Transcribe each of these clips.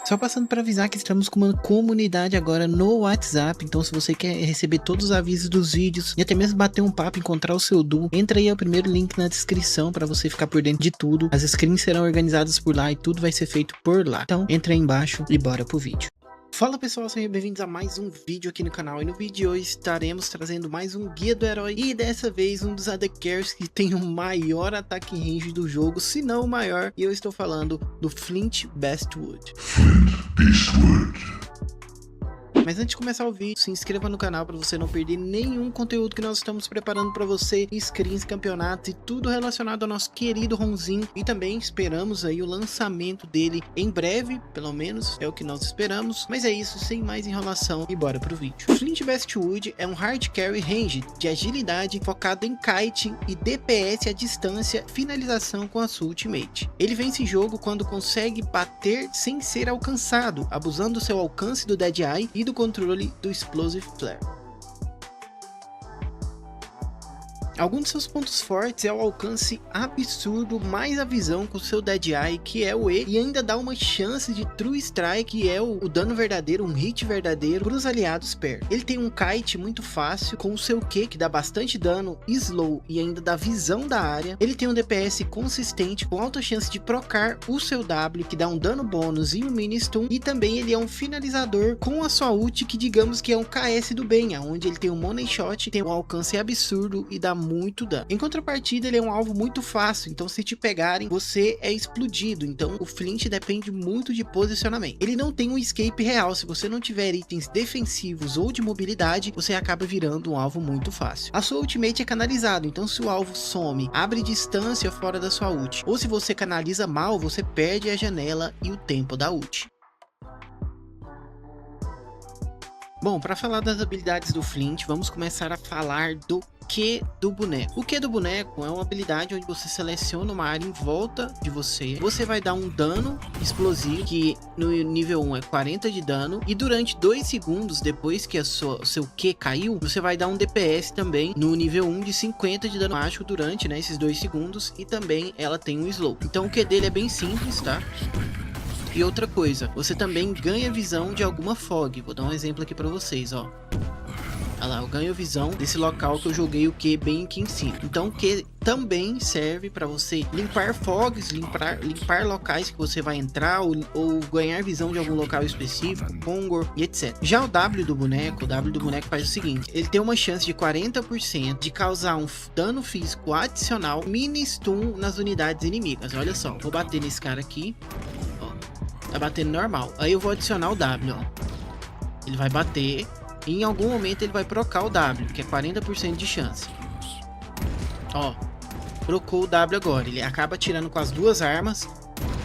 Só passando para avisar que estamos com uma comunidade agora no WhatsApp, então se você quer receber todos os avisos dos vídeos e até mesmo bater um papo, encontrar o seu duo, entra aí, é o primeiro link na descrição para você ficar por dentro de tudo. As screens serão organizadas por lá e tudo vai ser feito por lá. Então entra aí embaixo e bora pro vídeo. Fala pessoal, sejam bem-vindos a mais um vídeo aqui no canal, e no vídeo de hoje estaremos trazendo mais um guia do herói e dessa vez um dos AD Carries que tem o maior ataque range do jogo, se não o maior, e eu estou falando do Flint Beastwood. Mas antes de começar o vídeo, se inscreva no canal para você não perder nenhum conteúdo que nós estamos preparando para você, screens, campeonatos e tudo relacionado ao nosso querido Ronzinho. E também esperamos aí o lançamento dele em breve, pelo menos é o que nós esperamos. Mas é isso, sem mais enrolação e bora pro vídeo. Flint Beastwood é um hard carry range de agilidade focado em kiting e DPS à distância, finalização com a sua ultimate. Ele vence jogo quando consegue bater sem ser alcançado, abusando do seu alcance do Dead Eye e do controle do Explosive Flare. Alguns de seus pontos fortes é o alcance absurdo, mais a visão com seu Dead Eye, que é o E, e ainda dá uma chance de True Strike, que é o dano verdadeiro, um hit verdadeiro para os aliados perto. Ele tem um kite muito fácil com o seu Q, que dá bastante dano, slow e ainda dá visão da área. Ele tem um DPS consistente com alta chance de procar o seu W, que dá um dano bônus e um mini stun, e também ele é um finalizador com a sua ult, que digamos que é um KS do bem, onde ele tem um money shot, tem um alcance absurdo e dá muito dano. Em contrapartida, ele é um alvo muito fácil, então se te pegarem, você é explodido. Então o Flint depende muito de posicionamento. Ele não tem um escape real, se você não tiver itens defensivos ou de mobilidade, você acaba virando um alvo muito fácil. A sua ultimate é canalizado, então se o alvo some, abre distância fora da sua ult, ou se você canaliza mal, você perde a janela e o tempo da ult. Bom, para falar das habilidades do Flint, vamos começar a falar do Q do boneco. O Q do boneco é uma habilidade onde você seleciona uma área em volta de você. Você vai dar um dano explosivo, que no nível 1 é 40 de dano. E durante 2 segundos depois que o seu Q caiu, você vai dar um DPS também no nível 1 de 50 de dano mágico durante, né, esses 2 segundos. E também ela tem um slow. Então o Q dele é bem simples, tá? E outra coisa, você também ganha visão de alguma fog. Vou dar um exemplo aqui para vocês, ó. Olha lá, eu ganho visão desse local que eu joguei o Q bem aqui em cima. Então o Q também serve para você limpar fogs, limpar locais que você vai entrar, ou ganhar visão de algum local específico, Pongor e etc. Já o W do boneco faz o seguinte: ele tem uma chance de 40% de causar um dano físico adicional, mini stun nas unidades inimigas. Olha só, vou bater nesse cara aqui, ó, tá batendo normal. Aí eu vou adicionar o W, ó. Ele vai bater e em algum momento ele vai procar o W, que é 40% de chance. Ó, procou o W agora. Ele acaba tirando com as duas armas,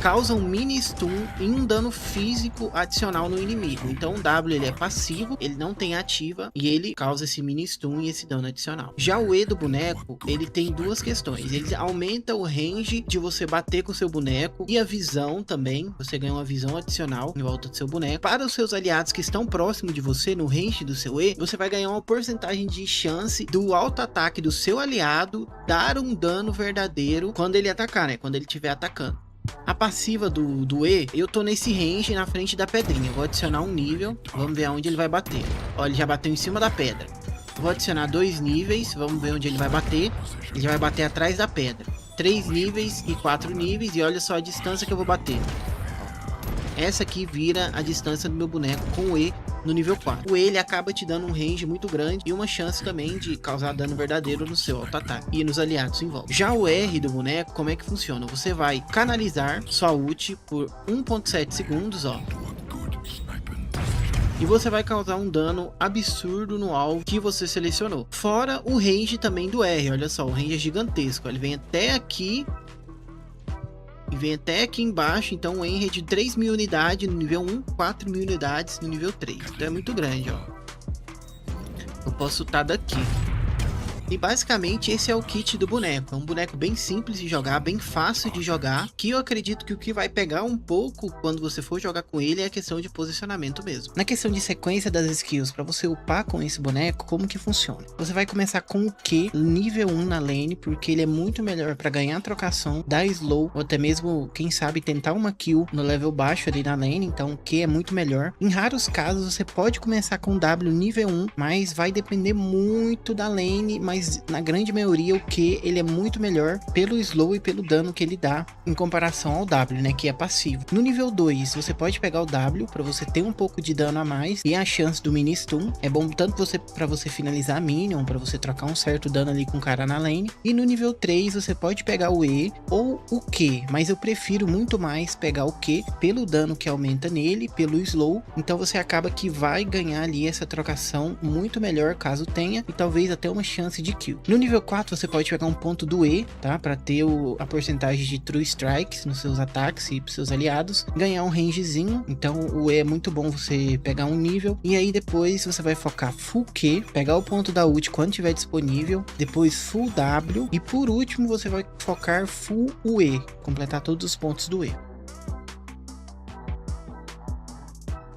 causa um mini stun e um dano físico adicional no inimigo. Então o W ele é passivo, ele não tem ativa e ele causa esse mini stun e esse dano adicional. Já o E do boneco, ele tem duas questões. Ele aumenta o range de você bater com o seu boneco e a visão também. Você ganha uma visão adicional em volta do seu boneco. Para os seus aliados que estão próximo de você, no range do seu E, você vai ganhar uma porcentagem de chance do auto-ataque do seu aliado dar um dano verdadeiro quando ele atacar, né? Quando ele estiver atacando. A passiva do E, eu tô nesse range na frente da pedrinha. Vou adicionar um nível, vamos ver aonde ele vai bater. Ó, ele já bateu em cima da pedra. Vou adicionar 2 níveis, vamos ver onde ele vai bater. Ele já vai bater atrás da pedra. 3 níveis e 4 níveis, e olha só a distância que eu vou bater. Essa aqui vira a distância do meu boneco com o E no nível 4. O E ele acaba te dando um range muito grande e uma chance também de causar dano verdadeiro no seu auto-ataque e nos aliados em volta. Já o R do boneco, como é que funciona? Você vai canalizar sua ult por 1.7 segundos, ó. E você vai causar um dano absurdo no alvo que você selecionou. Fora o range também do R, olha só, o range é gigantesco. Ele vem até aqui e vem até aqui embaixo. Então o Enre é de 3.000 unidades no nível 1, 4.000 unidades no nível 3. Então é muito grande, ó. Eu posso estar daqui. E basicamente esse é o kit do boneco. É um boneco bem simples de jogar, bem fácil de jogar, que eu acredito que o que vai pegar um pouco quando você for jogar com ele é a questão de posicionamento mesmo. Na questão de sequência das skills, para você upar com esse boneco, como que funciona? Você vai começar com o Q nível 1 na lane, porque ele é muito melhor para ganhar a trocação, dar slow, ou até mesmo, quem sabe, tentar uma kill no level baixo ali na lane, então o Q é muito melhor. Em raros casos você pode começar com W nível 1, mas vai depender muito da lane, mas na grande maioria o Q ele é muito melhor pelo slow e pelo dano que ele dá em comparação ao W, né, que é passivo. No nível 2 você pode pegar o W para você ter um pouco de dano a mais e a chance do mini stun. É bom tanto para você finalizar a minion, para você trocar um certo dano ali com o cara na lane. E no nível 3 você pode pegar o E ou o Q, mas eu prefiro muito mais pegar o Q pelo dano que aumenta nele, pelo slow. Então você acaba que vai ganhar ali essa trocação muito melhor caso tenha, e talvez até uma chance de kill. No nível 4 você pode pegar um ponto do E, tá? Para ter a porcentagem de true strikes nos seus ataques e pros seus aliados, ganhar um rangezinho. Então o E é muito bom você pegar um nível, e aí depois você vai focar full Q, pegar o ponto da ult quando tiver disponível, depois full W, e por último você vai focar full UE, completar todos os pontos do E.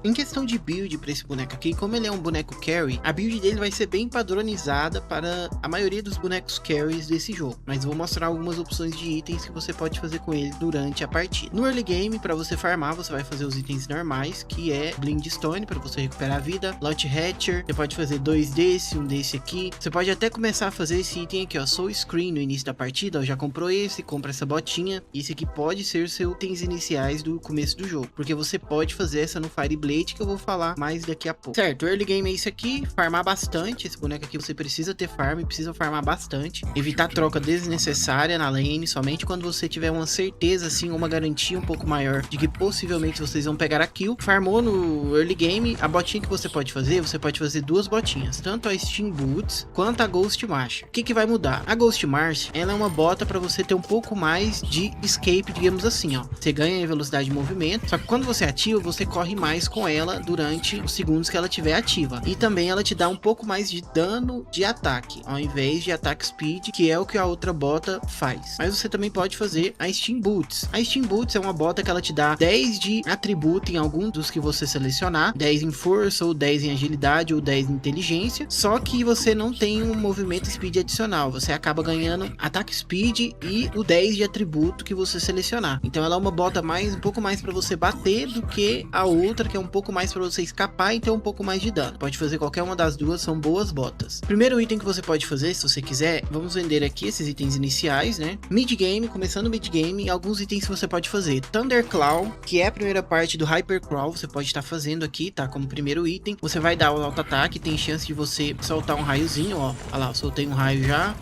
Em questão de build para esse boneco aqui, como ele é um boneco carry, a build dele vai ser bem padronizada para a maioria dos bonecos carries desse jogo, mas eu vou mostrar algumas opções de itens que você pode fazer com ele durante a partida. No early game, para você farmar, você vai fazer os itens normais, que é Blind Stone para você recuperar a vida, Lot Hatcher, você pode fazer 2 desse, um desse aqui. Você pode até começar a fazer esse item aqui, ó, Soul Screen no início da partida, ó, já comprou esse, compra essa botinha. Esse aqui pode ser os seus itens iniciais do começo do jogo, porque você pode fazer essa no Fire Blade, que eu vou falar mais daqui a pouco. Certo, o early game é isso aqui, farmar bastante. Esse boneco aqui você precisa ter farm, precisa farmar bastante, evitar troca desnecessária na lane, somente quando você tiver uma certeza, assim, uma garantia um pouco maior de que possivelmente vocês vão pegar a kill. Farmou no early game, a botinha que você pode fazer duas botinhas, tanto a Steam Boots quanto a Ghost March. O que vai mudar? A Ghost March, ela é uma bota para você ter um pouco mais de escape, digamos assim, ó. Você ganha em velocidade de movimento, só que quando você ativa, você corre mais com ela durante os segundos que ela estiver ativa. E também ela te dá um pouco mais de dano de ataque, ao invés de ataque speed, que é o que a outra bota faz. Mas você também pode fazer a Steam Boots. A Steam Boots é uma bota que ela te dá 10 de atributo em algum dos que você selecionar, 10 em força, ou 10 em agilidade, ou 10 em inteligência, só que você não tem um movimento speed adicional, você acaba ganhando ataque speed e o 10 de atributo que você selecionar. Então ela é uma bota um pouco mais para você bater do que a outra, que é um pouco mais para você escapar e ter um pouco mais de dano. Pode fazer qualquer uma das duas, são boas botas. Primeiro item que você pode fazer, se você quiser, vamos vender aqui esses itens iniciais, né? Mid game, começando mid game, alguns itens que você pode fazer. Thunderclaw, que é a primeira parte do Hypercrawl, você pode estar fazendo aqui, tá? Como primeiro item. Você vai dar o auto-ataque, tem chance de você soltar um raiozinho, ó. Olha lá, eu soltei um raio já.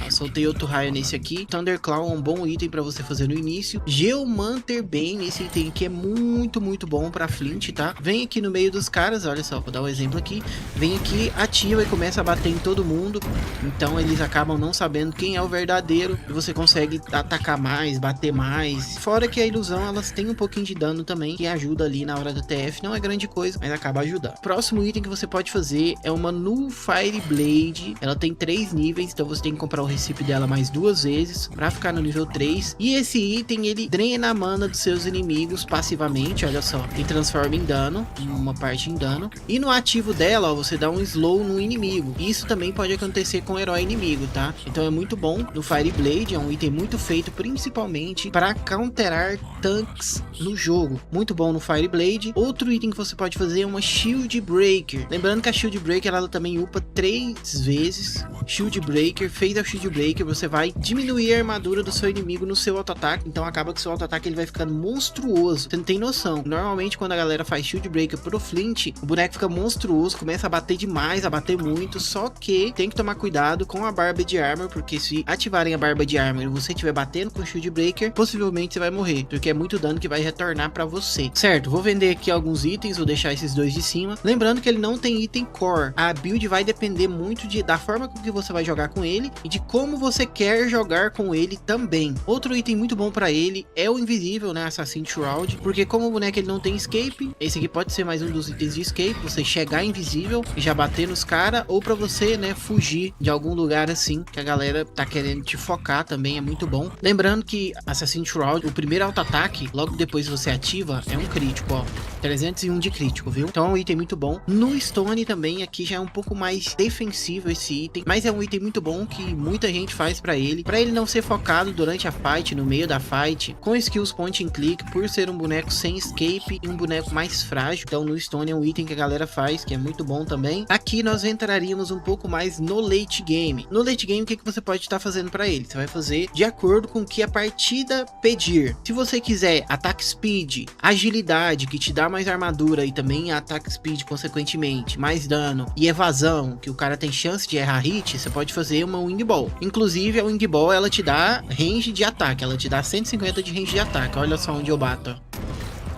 Soltei outro raio nesse aqui. Thunderclaw é um bom item para você fazer no início. Geomanter Bane, esse item aqui é muito bom para Flint, tá? Vem aqui no meio dos caras, olha só, vou dar um exemplo aqui. Vem aqui, ativa e começa a bater em todo mundo. Então eles acabam não sabendo quem é o verdadeiro. E você consegue atacar mais, bater mais. Fora que a ilusão, elas têm um pouquinho de dano também, que ajuda ali na hora da TF. Não é grande coisa, mas acaba ajudando. Próximo item que você pode fazer é uma Nullfire Blade. Ela tem 3 níveis, então você tem que comprar o recipe dela mais 2 vezes para ficar no nível 3. E esse item ele drena a mana dos seus inimigos passivamente, olha só, e transforma em dano, uma parte em dano. E no ativo dela, ó, você dá um slow no inimigo. Isso também pode acontecer com o herói inimigo, tá? Então é muito bom. No Fire Blade é um item muito feito principalmente para counterar tanques no jogo. Muito bom no Fire Blade. Outro item que você pode fazer é uma Shield Breaker. Lembrando que a Shield Breaker ela também upa 3 vezes. Shield Breaker, fez a Shield Breaker, você vai diminuir a armadura do seu inimigo no seu auto-ataque, então acaba que o seu auto-ataque ele vai ficando monstruoso, você não tem noção. Normalmente quando a galera faz Shield Breaker pro Flint, o boneco fica monstruoso, começa a bater demais, a bater muito, só que tem que tomar cuidado com a barba de armor, porque se ativarem a barba de armor e você estiver batendo com o Shield Breaker, possivelmente você vai morrer, porque é muito dano que vai retornar pra você. Certo, vou vender aqui alguns itens, vou deixar esses dois de cima, lembrando que ele não tem item core, a build vai depender muito da forma com que você vai jogar com ele e de como como você quer jogar com ele também. Outro item muito bom para ele é o invisível, né, Assassin's Shroud, porque como o boneco ele não tem escape, esse aqui pode ser mais um dos itens de escape, você chegar invisível e já bater nos caras, ou para você, né, fugir de algum lugar assim, que a galera tá querendo te focar também, é muito bom. Lembrando que Assassin's Shroud, o primeiro auto-ataque, logo depois você ativa, é um crítico, ó, 301 de crítico, viu? Então é um item muito bom. No Stone também, aqui já é um pouco mais defensivo esse item, mas é um item muito bom que muita gente faz pra ele não ser focado durante a fight, no meio da fight, com skills point and click, por ser um boneco sem escape e um boneco mais frágil. Então no Stone é um item que a galera faz, que é muito bom também. Aqui nós entraríamos um pouco mais no late game. No late game, o que você pode estar fazendo pra ele? Você vai fazer de acordo com o que a partida pedir. Se você quiser attack speed, agilidade, que te dá mais armadura e também attack speed consequentemente, mais dano e evasão, que o cara tem chance de errar hit, você pode fazer uma Wing Ball. Inclusive a Wing Ball ela te dá range de ataque, ela te dá 150 de range de ataque. Olha só onde eu bato.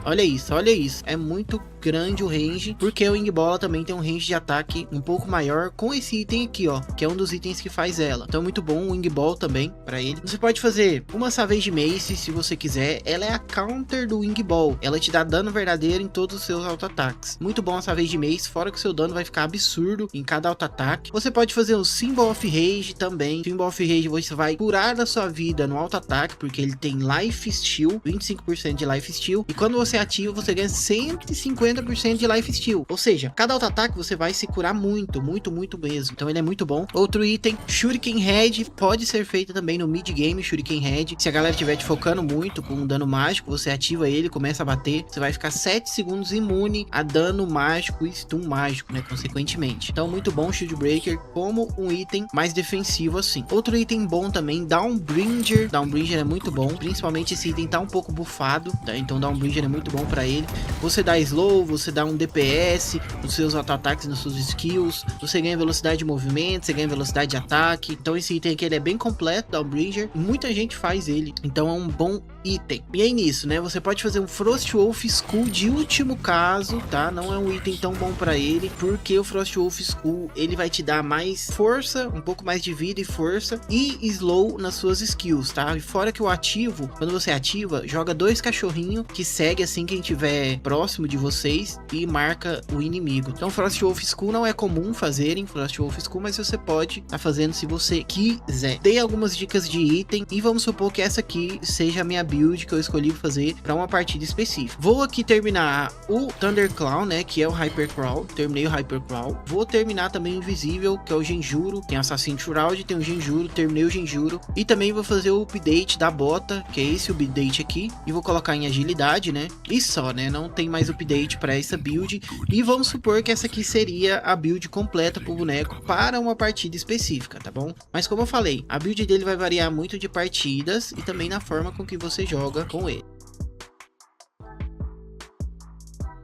Olha isso, olha isso. É muito grande o range, porque o Wing Ball também tem um range de ataque um pouco maior com esse item aqui, ó, que é um dos itens que faz ela. Então muito bom o Wing Ball também para ele. Você pode fazer uma Savage Mace se você quiser. Ela é a counter do Wing Ball. Ela te dá dano verdadeiro em todos os seus auto-ataques. Muito bom a Savage Mace, fora que o seu dano vai ficar absurdo em cada auto-ataque. Você pode fazer o Symbol of Rage também. Symbol of Rage você vai curar a sua vida no auto-ataque, porque ele tem Life Steal, 25% de Life Steal. E quando você ativa, você ganha 150% de life steal, ou seja, cada auto-ataque você vai se curar muito mesmo, então ele é muito bom. Outro item, Shuriken Head, pode ser feito também no mid game. Shuriken Head, se a galera estiver te focando muito com um dano mágico, você ativa ele, começa a bater, você vai ficar 7 segundos imune a dano mágico e stun mágico, né, consequentemente. Então muito bom Shield Breaker como um item mais defensivo assim. Outro item bom também, Downbringer. Downbringer é muito bom, principalmente esse item tá um pouco buffado, tá? Então Downbringer é muito bom para ele. Você dá slow, você dá um DPS nos seus auto-ataques, nas suas skills, você ganha velocidade de movimento, você ganha velocidade de ataque. Então esse item aqui ele é bem completo, Downbringer, muita gente faz ele, então é um bom item. E aí nisso, né, você pode fazer um Frostwolf Skull de último caso, tá? Não é um item tão bom para ele, porque o Frostwolf Skull ele vai te dar mais força, um pouco mais de vida e força, e slow nas suas skills, tá? E fora que o ativo, quando você ativa, joga 2 cachorrinhos que segue assim quem tiver próximo de vocês e marca o inimigo. Então Frostwolf Skull não é comum fazerem Frostwolf Skull, mas você pode estar fazendo se você quiser. Dei algumas dicas de item e vamos supor que essa aqui seja a minha build que eu escolhi fazer para uma partida específica. Vou aqui terminar o Thunderclaw, né, que é o Hypercrawl. Terminei o Hypercrawl. Vou terminar também o Invisível, que é o Genjuro. Tem Assassin's Shroud, tem o Genjuro. Terminei o Genjuro. E também vou fazer o update da bota, que é esse update aqui. E vou colocar em agilidade, né? E só, né? Não tem mais update para essa build. E vamos supor que essa aqui seria a build completa pro boneco para uma partida específica, tá bom? Mas como eu falei, a build dele vai variar muito de partidas e também na forma com que você joga com ele.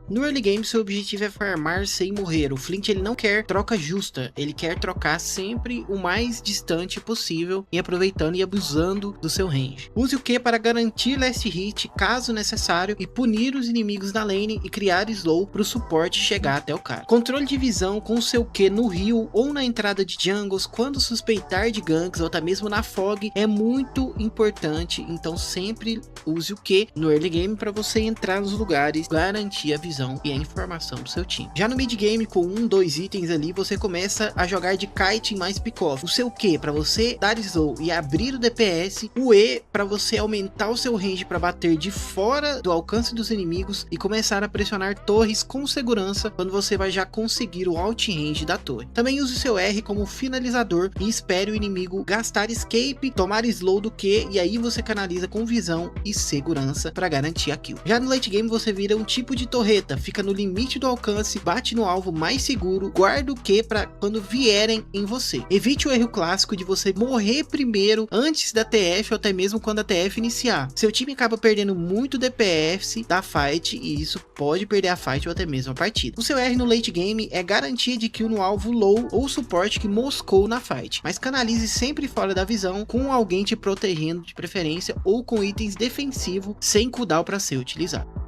No early game, seu objetivo é farmar sem morrer. O Flint ele não quer troca justa, ele quer trocar sempre o mais distante possível e aproveitando e abusando do seu range. Use o Q para garantir last hit caso necessário e punir os inimigos na lane e criar slow para o suporte chegar até o cara. Controle de visão com o seu Q no rio ou na entrada de jungles quando suspeitar de ganks ou até mesmo na fog é muito importante, então sempre use o Q no early game para você entrar nos lugares, garantir a visão e a informação do seu time. Já no mid game, com 2 itens ali, você começa a jogar de kite mais pick-off. O seu Q para você dar slow e abrir o DPS, o E para você aumentar o seu range para bater de fora do alcance dos inimigos e começar a pressionar torres com segurança quando você vai já conseguir o out range da torre. Também use o seu R como finalizador e espere o inimigo gastar escape, tomar slow do Q e aí você canaliza com visão e segurança para garantir a kill. Já no late game você vira um tipo de torreta, fica no limite do alcance, bate no alvo mais seguro, guarda o Q para quando vierem em você. Evite o erro clássico de você morrer primeiro antes da TF ou até mesmo quando a TF iniciar. Seu time acaba perdendo muito DPS da fight e isso pode perder a fight ou até mesmo a partida. O seu R no late game é garantia de kill no alvo low ou suporte que moscou na fight, mas canalize sempre fora da visão com alguém te protegendo de preferência ou com itens defensivos sem cooldown para ser utilizado.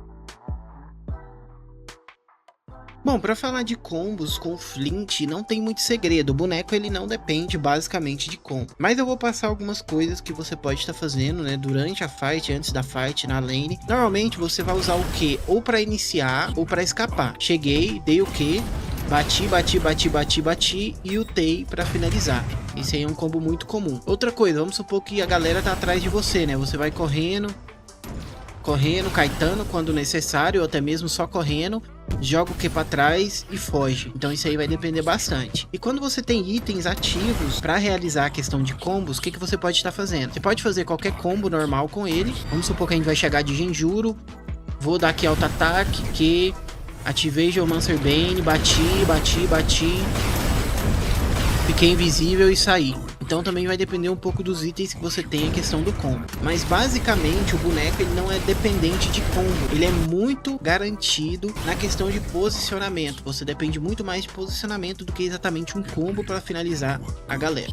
Bom, pra falar de combos com Flint, não tem muito segredo. O boneco ele não depende basicamente de combo. Mas eu vou passar algumas coisas que você pode estar fazendo, né, durante a fight, antes da fight, na lane. Normalmente você vai usar o Q ou pra iniciar ou pra escapar. Cheguei, dei o Q, bati e ultei pra finalizar. Esse aí é um combo muito comum. Outra coisa, vamos supor que a galera tá atrás de você, né? Você vai correndo, kitando quando necessário, ou até mesmo só correndo, joga o Q pra trás e foge. Então isso aí vai depender bastante. E quando você tem itens ativos para realizar a questão de combos, o que você pode estar fazendo? Você pode fazer qualquer combo normal com ele. Vamos supor que a gente vai chegar de Genjuro. Vou dar aqui auto-ataque, que ativei Geomancer Bane, bati. Fiquei invisível e saí. Então também vai depender um pouco dos itens que você tem, a questão do combo. Mas basicamente o boneco ele não é dependente de combo. Ele é muito garantido na questão de posicionamento. Você depende muito mais de posicionamento do que exatamente um combo para finalizar a galera.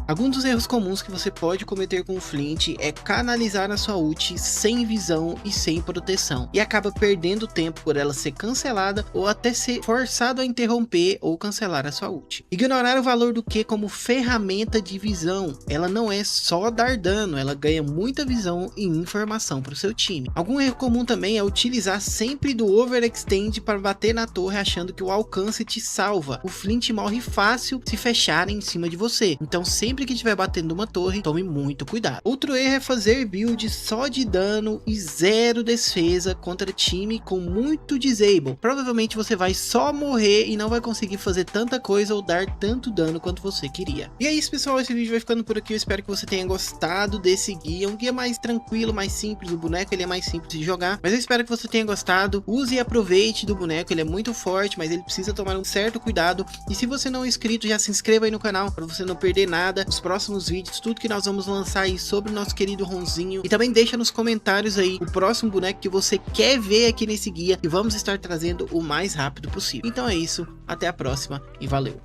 Alguns dos erros comuns que você pode cometer com o Flint é canalizar a sua ult sem visão e sem proteção, e acaba perdendo tempo por ela ser cancelada ou até ser forçado a interromper ou cancelar a sua ult. Ignorar o valor do Q como ferramenta de visão. Ela não é só dar dano, ela ganha muita visão e informação para o seu time. Algum erro comum também é utilizar sempre do overextend para bater na torre achando que o alcance te salva. O Flint morre fácil se fecharem em cima de você, então sempre que estiver batendo uma torre, tome muito cuidado. Outro erro é fazer build só de dano e zero defesa contra time com muito disable. Provavelmente você vai só morrer e não vai conseguir fazer tanta coisa ou dar tanto dano quanto você queria. E é isso, pessoal, esse vídeo vai ficando por aqui. Eu espero que você tenha gostado desse guia. Um guia mais tranquilo, mais simples. O boneco ele é mais simples de jogar, mas eu espero que você tenha gostado. Use e aproveite do boneco, ele é muito forte, mas ele precisa tomar um certo cuidado. E se você não é inscrito, já se inscreva aí no canal para você não perder nada. Os próximos vídeos, tudo que nós vamos lançar aí sobre o nosso querido Ronzinho. E também deixa nos comentários aí o próximo boneco que você quer ver aqui nesse guia, e vamos estar trazendo o mais rápido possível. Então é isso, até a próxima e valeu!